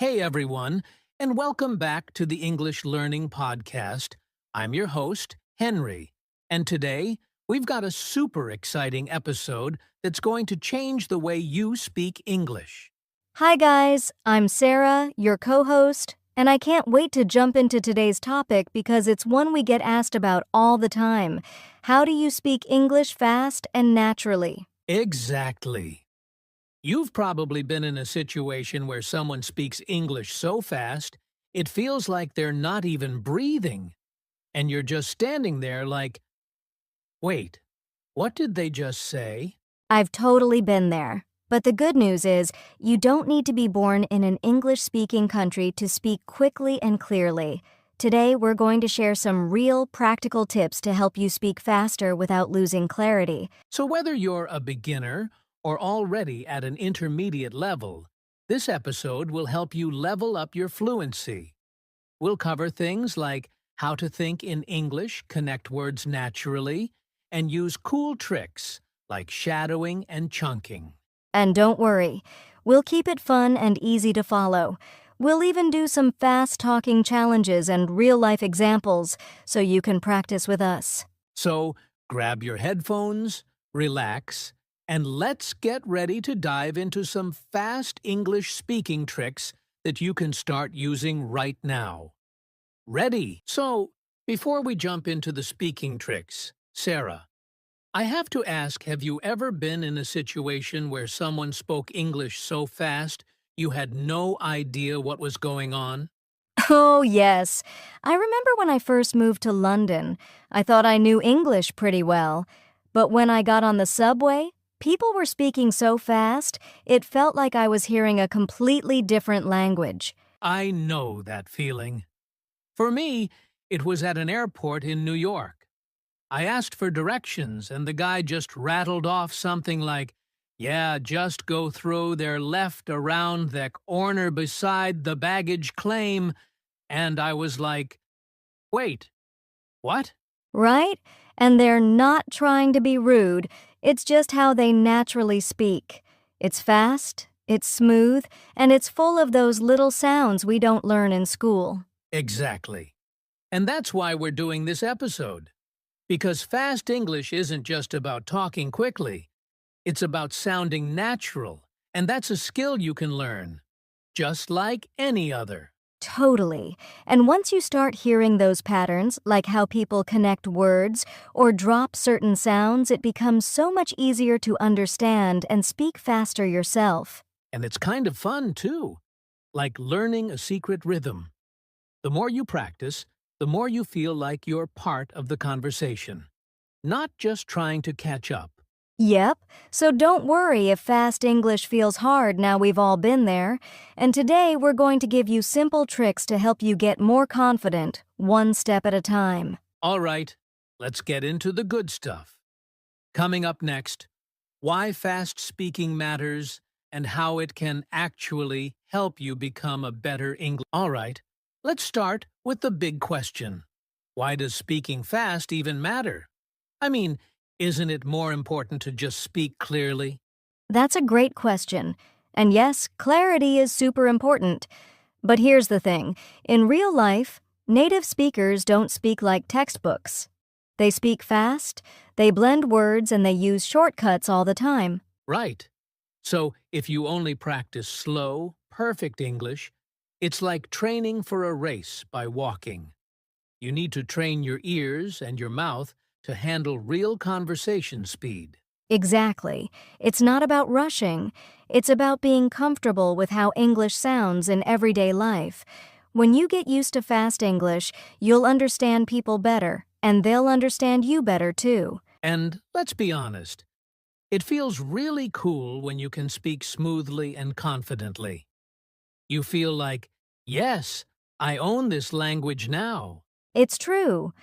Hey everyone, and welcome back to the English Learning Podcast. I'm your host, Henry, and today we've got a super exciting episode that's going to change the way you speak English. Hi guys, I'm Sarah, your co-host, and I can't wait to jump into today's topic because it's one we get asked about all the time. How do you speak English fast and naturally? Exactly. You've probably been in a situation where someone speaks English so fast, it feels like they're not even breathing, and you're just standing there like, wait, what did they just say? I've totally been there. But the good news is, you don't need to be born in an English-speaking country to speak quickly and clearly. Today, we're going to share some real, practical tips to help you speak faster without losing clarity. So whether you're a beginner or already at an intermediate level, this episode will help you level up your fluency. We'll cover things like how to think in English, connect words naturally, and use cool tricks like shadowing and chunking. And don't worry, we'll keep it fun and easy to follow. We'll even do some fast-talking challenges and real-life examples so you can practice with us. So grab your headphones, relax, and let's get ready to dive into some fast English speaking tricks that you can start using right now. Ready? So, before we jump into the speaking tricks, Sarah, I have to ask, have you ever been in a situation where someone spoke English so fast you had no idea what was going on? Oh, yes. I remember when I first moved to London. I thought I knew English pretty well. But when I got on the subway, people were speaking so fast, it felt like I was hearing a completely different language. I know that feeling. For me, it was at an airport in New York. I asked for directions, and the guy just rattled off something like, yeah, just go through there left around the corner beside the baggage claim. And I was like, wait, what? Right? And they're not trying to be rude. It's just how they naturally speak. It's fast, it's smooth, and it's full of those little sounds we don't learn in school. Exactly. And that's why we're doing this episode. Because fast English isn't just about talking quickly. It's about sounding natural, and that's a skill you can learn, just like any other. Totally. And once you start hearing those patterns, like how people connect words or drop certain sounds, it becomes so much easier to understand and speak faster yourself. And it's kind of fun, too, like learning a secret rhythm. The more you practice, the more you feel like you're part of the conversation, not just trying to catch up. Yep, so don't worry if fast English feels hard now we've all been there. And today we're going to give you simple tricks to help you get more confident, one step at a time. All right, let's get into the good stuff. Coming up next, why fast speaking matters and how it can actually help you become a better English. All right, let's start with the big question. Why does speaking fast even matter? I mean, isn't it more important to just speak clearly? That's a great question. And yes, clarity is super important. But here's the thing. In real life, native speakers don't speak like textbooks. They speak fast, they blend words, and they use shortcuts all the time. Right. So if you only practice slow, perfect English, it's like training for a race by walking. You need to train your ears and your mouth to handle real conversation speed. Exactly. It's not about rushing. It's about being comfortable with how English sounds in everyday life. When you get used to fast English, you'll understand people better, and they'll understand you better too. And let's be honest, it feels really cool when you can speak smoothly and confidently. You feel like, yes, I own this language now. It's true.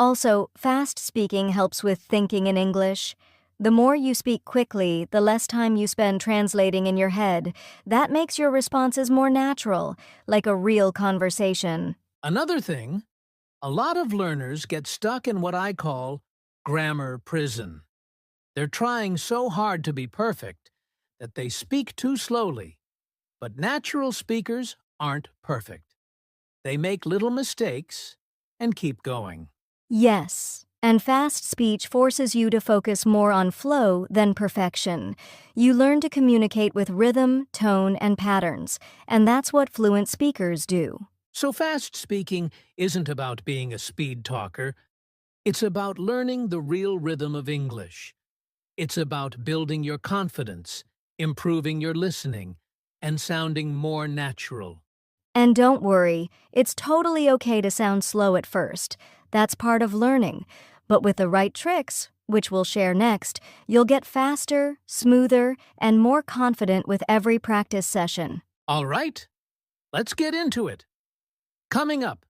Also, fast speaking helps with thinking in English. The more you speak quickly, the less time you spend translating in your head. That makes your responses more natural, like a real conversation. Another thing, a lot of learners get stuck in what I call grammar prison. They're trying so hard to be perfect that they speak too slowly. But natural speakers aren't perfect. They make little mistakes and keep going. Yes, and fast speech forces you to focus more on flow than perfection. You learn to communicate with rhythm, tone, and patterns, and that's what fluent speakers do. So fast speaking isn't about being a speed talker. It's about learning the real rhythm of English. It's about building your confidence, improving your listening, and sounding more natural. And don't worry, it's totally okay to sound slow at first. That's part of learning. But with the right tricks, which we'll share next, you'll get faster, smoother, and more confident with every practice session. All right, let's get into it. Coming up,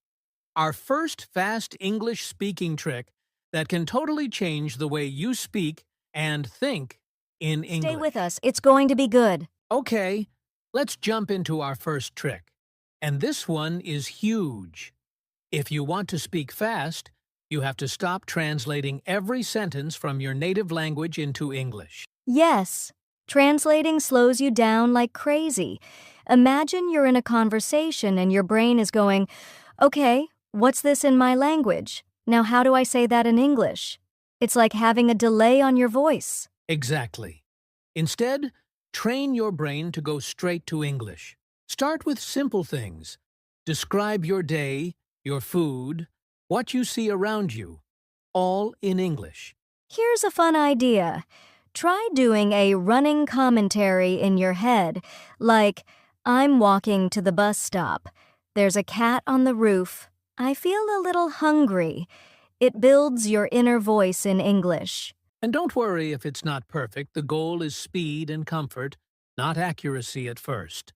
our first fast English speaking trick that can totally change the way you speak and think in English. Stay with us, it's going to be good. Okay, let's jump into our first trick. And this one is huge. If you want to speak fast, you have to stop translating every sentence from your native language into English. Yes, translating slows you down like crazy. Imagine you're in a conversation and your brain is going, okay, what's this in my language? Now how do I say that in English? It's like having a delay on your voice. Exactly. Instead, train your brain to go straight to English. Start with simple things. Describe your day, your food, what you see around you, all in English. Here's a fun idea. Try doing a running commentary in your head, like, I'm walking to the bus stop. There's a cat on the roof. I feel a little hungry. It builds your inner voice in English. And don't worry if it's not perfect. The goal is speed and comfort, not accuracy at first.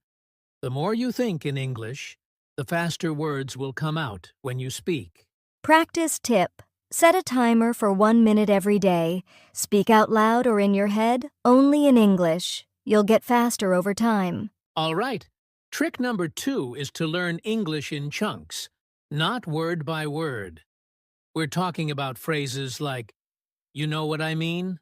The more you think in English, the faster words will come out when you speak. Practice tip. Set a timer for 1 minute every day. Speak out loud or in your head, only in English. You'll get faster over time. All right. Trick number 2 is to learn English in chunks, not word by word. We're talking about phrases like, you know what I mean?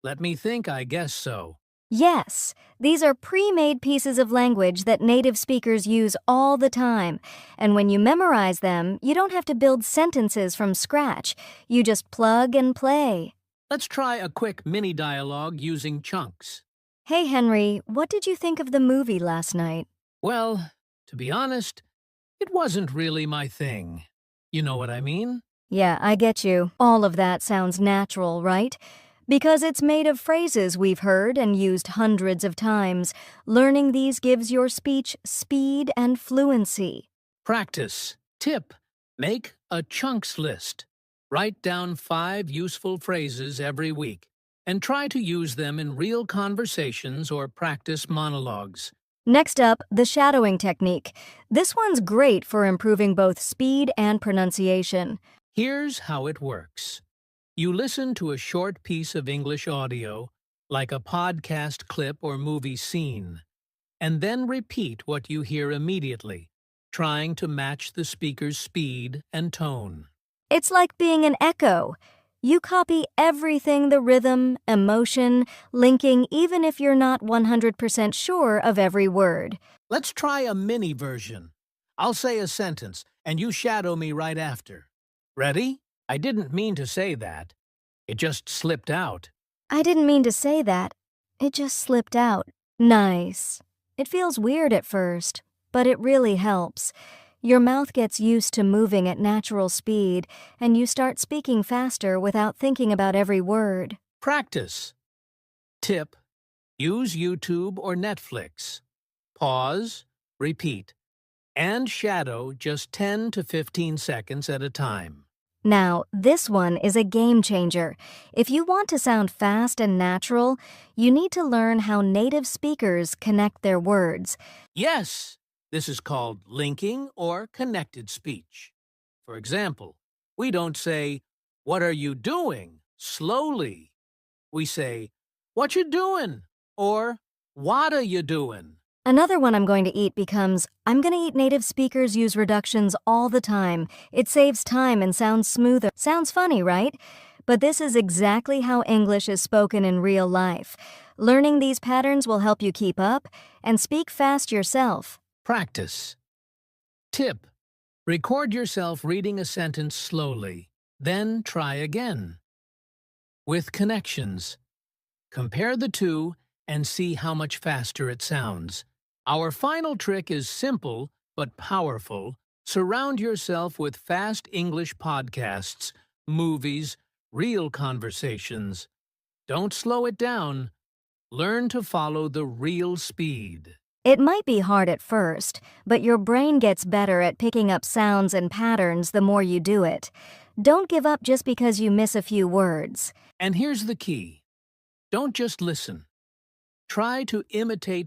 Let me think, I guess so. Yes, these are pre-made pieces of language that native speakers use all the time. And when you memorize them, you don't have to build sentences from scratch. You just plug and play. Let's try a quick mini dialogue using chunks. Hey, Henry, what did you think of the movie last night? Well, to be honest, it wasn't really my thing. You know what I mean? Yeah, I get you. All of that sounds natural, right? Because it's made of phrases we've heard and used hundreds of times. Learning these gives your speech speed and fluency. Practice. Tip. Make a chunks list. Write down 5 useful phrases every week and try to use them in real conversations or practice monologues. Next up, the shadowing technique. This one's great for improving both speed and pronunciation. Here's how it works. You listen to a short piece of English audio, like a podcast clip or movie scene, and then repeat what you hear immediately, trying to match the speaker's speed and tone. It's like being an echo. You copy everything, the rhythm, emotion, linking, even if you're not 100% sure of every word. Let's try a mini version. I'll say a sentence, and you shadow me right after. Ready? I didn't mean to say that. It just slipped out. I didn't mean to say that. It just slipped out. Nice. It feels weird at first, but it really helps. Your mouth gets used to moving at natural speed, and you start speaking faster without thinking about every word. Practice. Tip. Use YouTube or Netflix. Pause, repeat, and shadow just 10 to 15 seconds at a time. Now, this one is a game changer. If you want to sound fast and natural, you need to learn how native speakers connect their words. Yes, this is called linking or connected speech. For example, we don't say, "What are you doing?" slowly. We say, "What you doing?" or "What are you doing?" Another one I'm going to eat becomes, I'm going to eat. Native speakers use reductions all the time. It saves time and sounds smoother. Sounds funny, right? But this is exactly how English is spoken in real life. Learning these patterns will help you keep up and speak fast yourself. Practice. Tip: record yourself reading a sentence slowly, then try again. With connections. Compare the two and see how much faster it sounds. Our final trick is simple but powerful. Surround yourself with fast English podcasts, movies, real conversations. Don't slow it down. Learn to follow the real speed. It might be hard at first, but your brain gets better at picking up sounds and patterns the more you do it. Don't give up just because you miss a few words. And here's the key. Don't just listen. Try to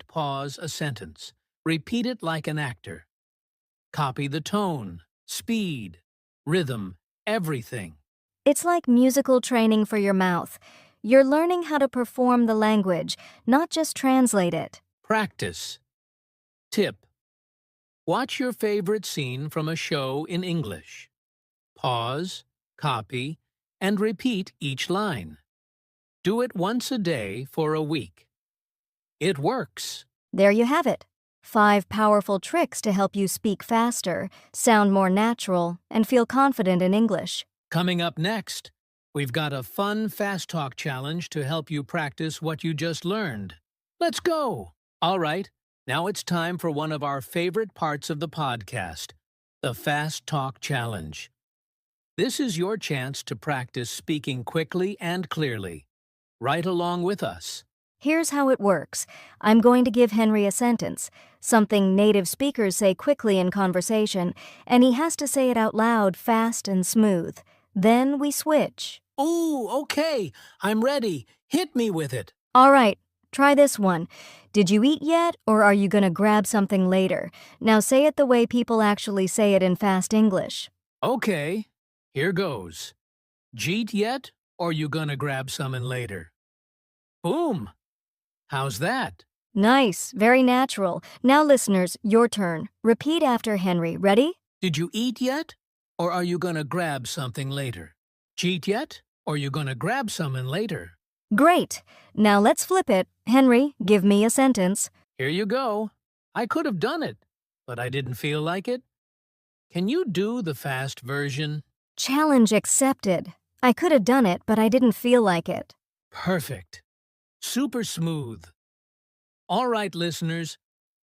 pause a sentence. Repeat it like an actor. Copy the tone, speed, rhythm, everything. It's like musical training for your mouth. You're learning how to perform the language, not just translate it. Practice. Tip: watch your favorite scene from a show in English. Pause, copy, and repeat each line. Do it once a day for a week. It works. There you have it. 5 powerful tricks to help you speak faster, sound more natural, and feel confident in English. Coming up next, we've got a fun fast talk challenge to help you practice what you just learned. Let's go! All right, now it's time for one of our favorite parts of the podcast, the fast talk challenge. This is your chance to practice speaking quickly and clearly. Right along with us. Here's how it works. I'm going to give Henry a sentence, something native speakers say quickly in conversation, and he has to say it out loud, fast and smooth. Then we switch. Ooh, okay. I'm ready. Hit me with it. All right, try this one. Did you eat yet, or are you going to grab something later? Now say it the way people actually say it in fast English. Okay, here goes. Jeet yet, or you gonna grab some'n later? Boom! How's that? Nice, very natural. Now listeners, your turn. Repeat after Henry. Ready? Did you eat yet, or are you gonna grab something later? Jeet yet, or you gonna grab some'n later? Great. Now let's flip it. Henry, give me a sentence. Here you go. I could have done it, but I didn't feel like it. Can you do the fast version? Challenge accepted. I could have done it, but I didn't feel like it. Perfect. Super smooth. All right, listeners,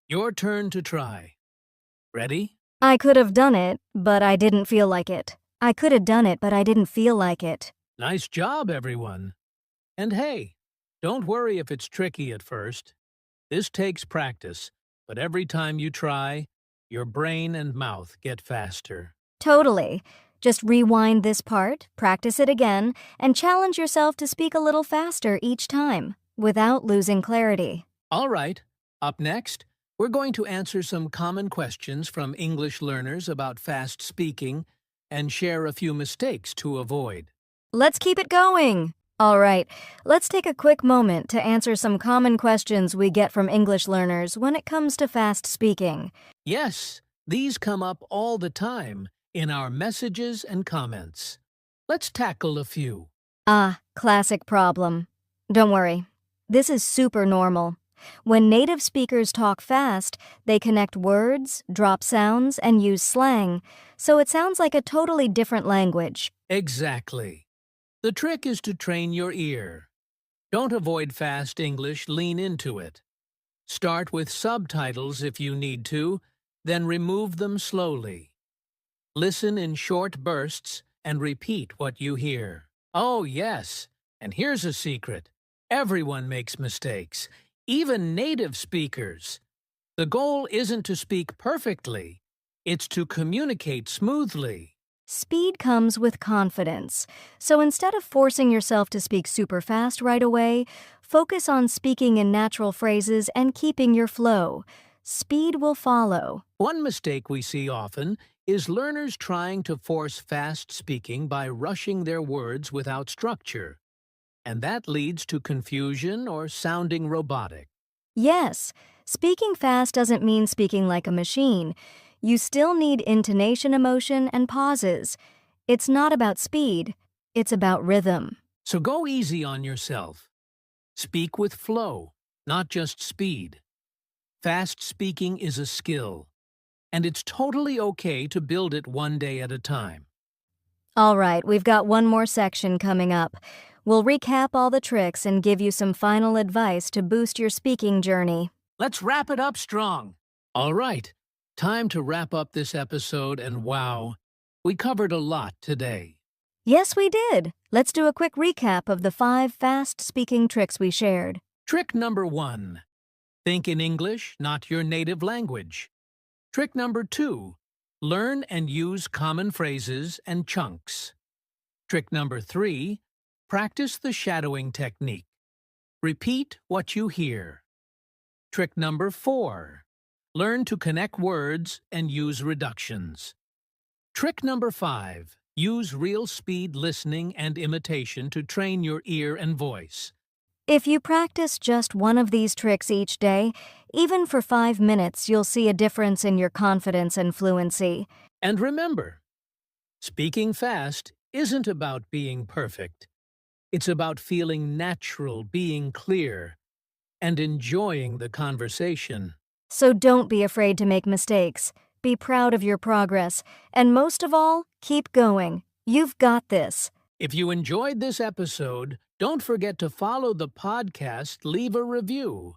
your turn to try. Ready? I could have done it, but I didn't feel like it. I could have done it, but I didn't feel like it. Nice job, everyone. And hey, don't worry if it's tricky at first. This takes practice, but every time you try, your brain and mouth get faster. Totally. Just rewind this part, practice it again, and challenge yourself to speak a little faster each time, without losing clarity. All right, up next, we're going to answer some common questions from English learners about fast speaking and share a few mistakes to avoid. Let's keep it going! All right, let's take a quick moment to answer some common questions we get from English learners when it comes to fast speaking. Yes, these come up all the time in our messages and comments. Let's tackle a few. Classic problem. Don't worry. This is super normal. When native speakers talk fast, they connect words, drop sounds, and use slang, so it sounds like a totally different language. Exactly. The trick is to train your ear. Don't avoid fast English, lean into it. Start with subtitles if you need to, then remove them slowly. Listen in short bursts and repeat what you hear. Oh, yes, and here's a secret. Everyone makes mistakes, even native speakers. The goal isn't to speak perfectly, it's to communicate smoothly. Speed comes with confidence, so instead of forcing yourself to speak super fast right away, focus on speaking in natural phrases and keeping your flow. Speed will follow. One mistake we see often is learners trying to force fast speaking by rushing their words without structure. And that leads to confusion or sounding robotic. Yes, speaking fast doesn't mean speaking like a machine. You still need intonation, emotion, and pauses. It's not about speed, it's about rhythm. So go easy on yourself. Speak with flow, not just speed. Fast speaking is a skill, and it's totally okay to build it one day at a time. All right, we've got one more section coming up. We'll recap all the tricks and give you some final advice to boost your speaking journey. Let's wrap it up strong. All right, time to wrap up this episode, and wow, we covered a lot today. Yes, we did. Let's do a quick recap of the 5 fast speaking tricks we shared. Trick number 1. Think in English, not your native language. Trick number 2. Learn and use common phrases and chunks. Trick number 3. Practice the shadowing technique. Repeat what you hear. Trick number 4. Learn to connect words and use reductions. Trick number 5. Use real speed listening and imitation to train your ear and voice. If you practice just one of these tricks each day, even for 5 minutes, you'll see a difference in your confidence and fluency. And remember, speaking fast isn't about being perfect. It's about feeling natural, being clear, and enjoying the conversation. So don't be afraid to make mistakes. Be proud of your progress, and most of all, keep going. You've got this. If you enjoyed this episode, don't forget to follow the podcast, leave a review,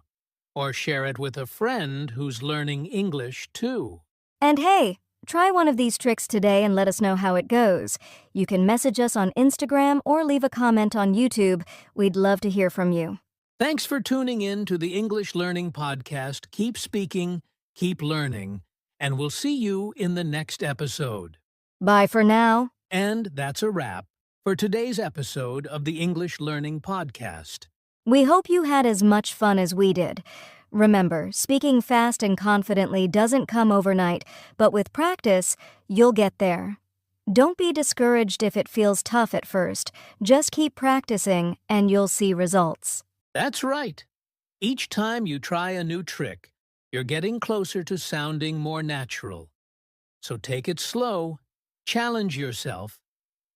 or share it with a friend who's learning English too. And hey, try one of these tricks today and let us know how it goes. You can message us on Instagram or leave a comment on YouTube. We'd love to hear from you. Thanks for tuning in to the English Learning Podcast. Keep speaking, keep learning, and we'll see you in the next episode. Bye for now. And that's a wrap for today's episode of the English Learning Podcast. We hope you had as much fun as we did. Remember, speaking fast and confidently doesn't come overnight, but with practice, you'll get there. Don't be discouraged if it feels tough at first. Just keep practicing and you'll see results. That's right. Each time you try a new trick, you're getting closer to sounding more natural. So take it slow, challenge yourself,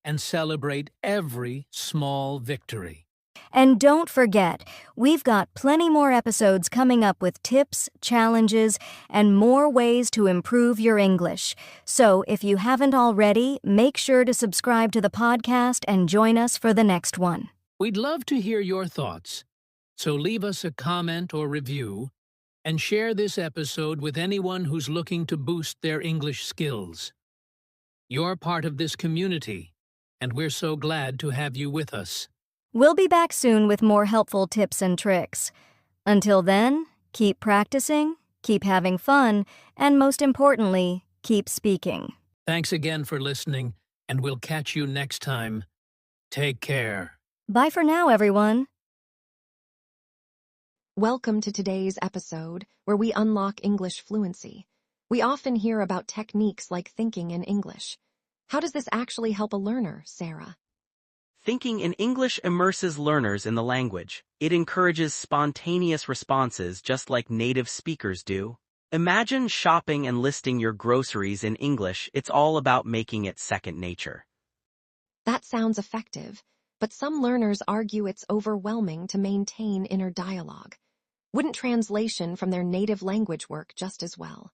and celebrate every small victory. And don't forget, we've got plenty more episodes coming up with tips, challenges, and more ways to improve your English. So if you haven't already, make sure to subscribe to the podcast and join us for the next one. We'd love to hear your thoughts, so leave us a comment or review and share this episode with anyone who's looking to boost their English skills. You're part of this community, and we're so glad to have you with us. We'll be back soon with more helpful tips and tricks. Until then, keep practicing, keep having fun, and most importantly, keep speaking. Thanks again for listening, and we'll catch you next time. Take care. Bye for now, everyone. Welcome to today's episode, where we unlock English fluency. We often hear about techniques like thinking in English. How does this actually help a learner, Sarah? Thinking in English immerses learners in the language. It encourages spontaneous responses just like native speakers do. Imagine shopping and listing your groceries in English. It's all about making it second nature. That sounds effective, but some learners argue it's overwhelming to maintain inner dialogue. Wouldn't translation from their native language work just as well?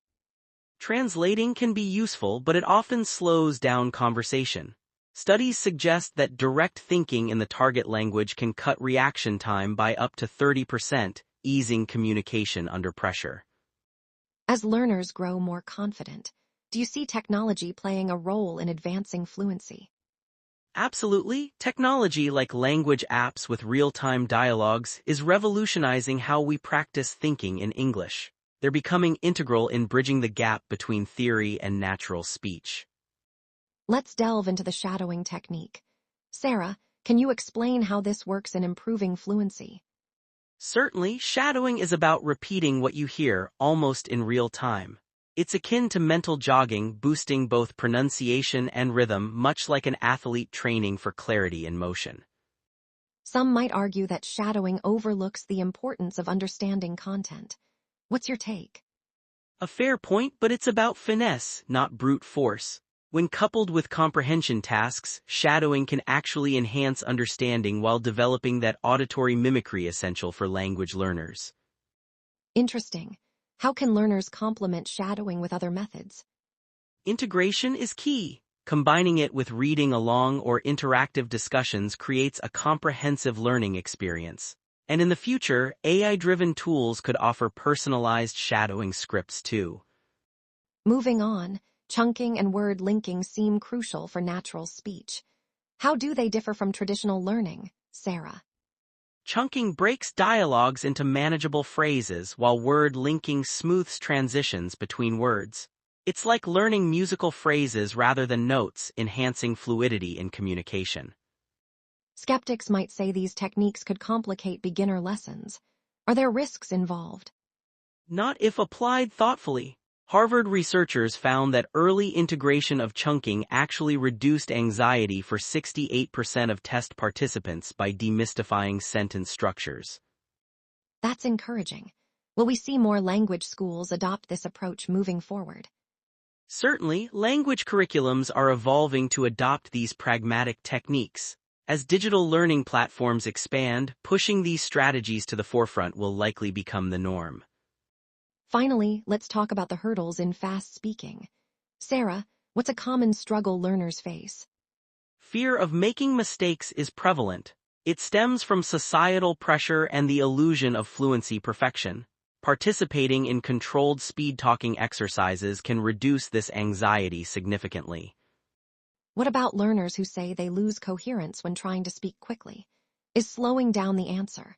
Translating can be useful, but it often slows down conversation. Studies suggest that direct thinking in the target language can cut reaction time by up to 30%, easing communication under pressure. As learners grow more confident, do you see technology playing a role in advancing fluency? Absolutely. Technology like language apps with real-time dialogues is revolutionizing how we practice thinking in English. They're becoming integral in bridging the gap between theory and natural speech. Let's delve into the shadowing technique. Sarah, can you explain how this works in improving fluency? Certainly, shadowing is about repeating what you hear almost in real time. It's akin to mental jogging, boosting both pronunciation and rhythm, much like an athlete training for clarity in motion. Some might argue that shadowing overlooks the importance of understanding content. What's your take? A fair point, but it's about finesse, not brute force. When coupled with comprehension tasks, shadowing can actually enhance understanding while developing that auditory mimicry essential for language learners. Interesting. How can learners complement shadowing with other methods? Integration is key. Combining it with reading along or interactive discussions creates a comprehensive learning experience. And in the future, AI-driven tools could offer personalized shadowing scripts too. Moving on, chunking and word linking seem crucial for natural speech. How do they differ from traditional learning, Sarah? Chunking breaks dialogues into manageable phrases while word linking smooths transitions between words. It's like learning musical phrases rather than notes, enhancing fluidity in communication. Skeptics might say these techniques could complicate beginner lessons. Are there risks involved? Not if applied thoughtfully. Harvard researchers found that early integration of chunking actually reduced anxiety for 68% of test participants by demystifying sentence structures. That's encouraging. Will we see more language schools adopt this approach moving forward? Certainly, language curriculums are evolving to adopt these pragmatic techniques. As digital learning platforms expand, pushing these strategies to the forefront will likely become the norm. Finally, let's talk about the hurdles in fast speaking. Sarah, what's a common struggle learners face? Fear of making mistakes is prevalent. It stems from societal pressure and the illusion of fluency perfection. Participating in controlled speed-talking exercises can reduce this anxiety significantly. What about learners who say they lose coherence when trying to speak quickly? Is slowing down the answer?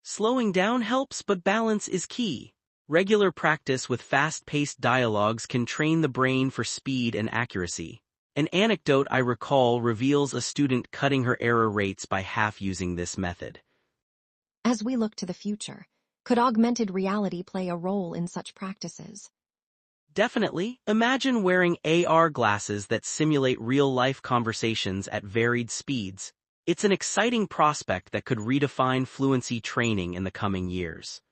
Slowing down helps, but balance is key. Regular practice with fast-paced dialogues can train the brain for speed and accuracy. An anecdote I recall reveals a student cutting her error rates by half using this method. As we look to the future, could augmented reality play a role in such practices? Definitely. Imagine wearing AR glasses that simulate real-life conversations at varied speeds. It's an exciting prospect that could redefine fluency training in the coming years.